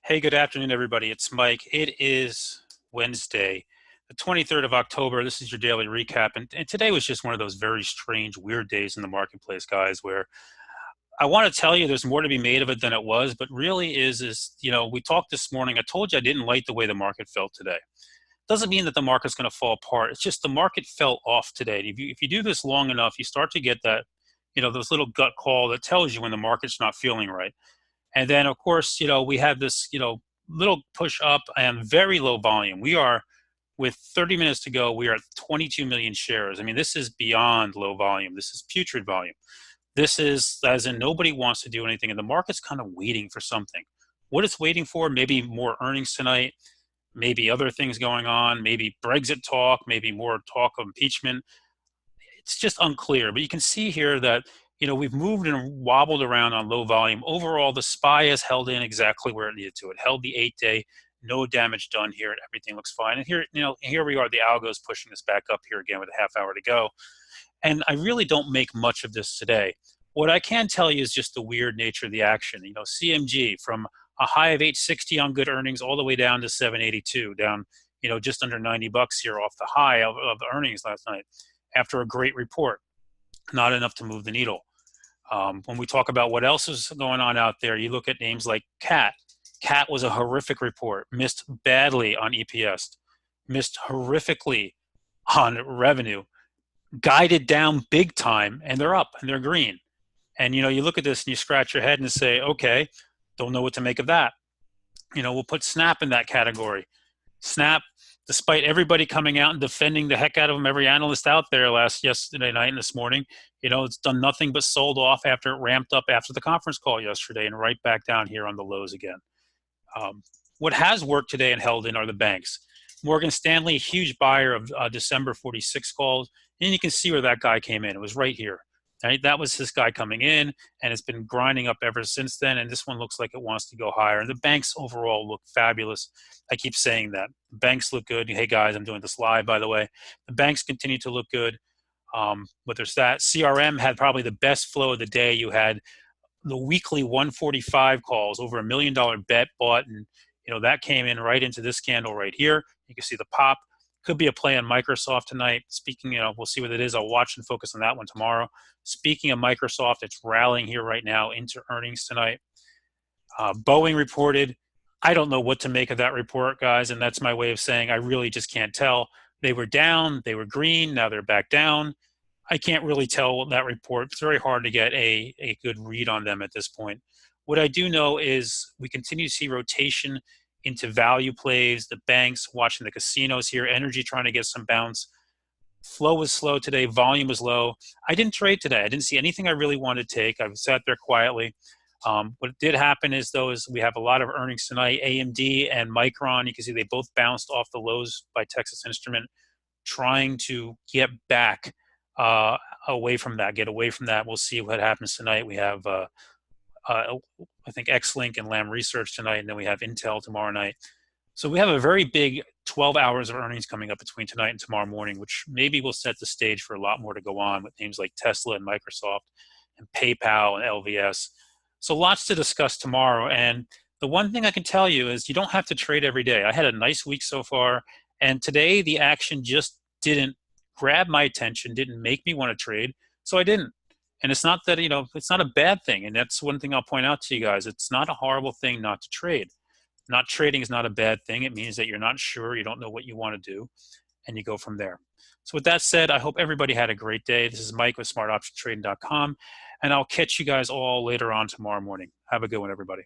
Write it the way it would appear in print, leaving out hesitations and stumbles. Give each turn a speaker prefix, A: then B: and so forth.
A: Hey, good afternoon, everybody. It's Mike. It is Wednesday, the 23rd of October. This is your daily recap. And today was just one of those very strange, weird days in the marketplace, guys, where I want to tell you there's more to be made of it than it was, but really we talked this morning. I told you I didn't like the way the market felt today. Doesn't mean that the market's going to fall apart. It's just the market felt off today. If you do this long enough, you start to get that, those little gut call that tells you when the market's not feeling right. And then, of course, we have this, little push up and very low volume. We are, with 30 minutes to go, we are at 22 million shares. I mean, this is beyond low volume. This is putrid volume. This is, as in, nobody wants to do anything, and the market's kind of waiting for something. What it's waiting for, maybe more earnings tonight, maybe other things going on, maybe Brexit talk, maybe more talk of impeachment. It's just unclear. But you can see here that we've moved and wobbled around on low volume. Overall, the SPY has held in exactly where it needed to. It held the 8-day, no damage done here, and everything looks fine. And here we are. The algo is pushing us back up here again with a half hour to go. And I really don't make much of this today. What I can tell you is just the weird nature of the action. CMG from a high of 860 on good earnings all the way down to 782, down just under $90 here off the high of earnings last night after a great report. Not enough to move the needle. When we talk about what else is going on out there, you look at names like CAT. CAT was a horrific report, missed badly on EPS, missed horrifically on revenue, guided down big time, and they're up and they're green. And you look at this and you scratch your head and say, okay, don't know what to make of that. We'll put Snap in that category. Snap, despite everybody coming out and defending the heck out of them, every analyst out there yesterday night and this morning, it's done nothing but sold off after it ramped up after the conference call yesterday and right back down here on the lows again. What has worked today and held in are the banks. Morgan Stanley, huge buyer of December 46 calls, and you can see where that guy came in. It was right here. Right? That was this guy coming in, and it's been grinding up ever since then, and this one looks like it wants to go higher. And the banks overall look fabulous. I keep saying that. The banks look good. Hey, guys, I'm doing this live, by the way. The banks continue to look good. But there's that. CRM had probably the best flow of the day. You had the weekly 145 calls, over $1 million bet bought, and that came in right into this candle right here. You can see the pop. Could be a play on Microsoft tonight. Speaking, we'll see what it is. I'll watch and focus on that one tomorrow. Speaking of Microsoft, it's rallying here right now into earnings tonight. Boeing reported. I don't know what to make of that report, guys, and that's my way of saying I really just can't tell. They were down, they were green, now they're back down. I can't really tell that report. It's very hard to get a good read on them at this point. What I do know is we continue to see rotation into value plays, the banks, watching the casinos here, energy trying to get some bounce. Flow was slow today, volume was low. I didn't trade today. I didn't see anything I really wanted to take. I sat there quietly. What did happen is we have a lot of earnings tonight. AMD and Micron, you can see they both bounced off the lows by Texas Instrument, trying to get back away from that, get away from that. We'll see what happens tonight. We have I think Xlink and Lam Research tonight, and then we have Intel tomorrow night. So we have a very big 12 hours of earnings coming up between tonight and tomorrow morning, which maybe will set the stage for a lot more to go on with names like Tesla and Microsoft and PayPal and LVS. So lots to discuss tomorrow. And the one thing I can tell you is you don't have to trade every day. I had a nice week so far, and today the action just didn't grab my attention, didn't make me want to trade, so I didn't. And it's not that, it's not a bad thing. And that's one thing I'll point out to you guys. It's not a horrible thing not to trade. Not trading is not a bad thing. It means that you're not sure, you don't know what you want to do, and you go from there. So with that said, I hope everybody had a great day. This is Mike with smartoptiontrading.com, and I'll catch you guys all later on tomorrow morning. Have a good one, everybody.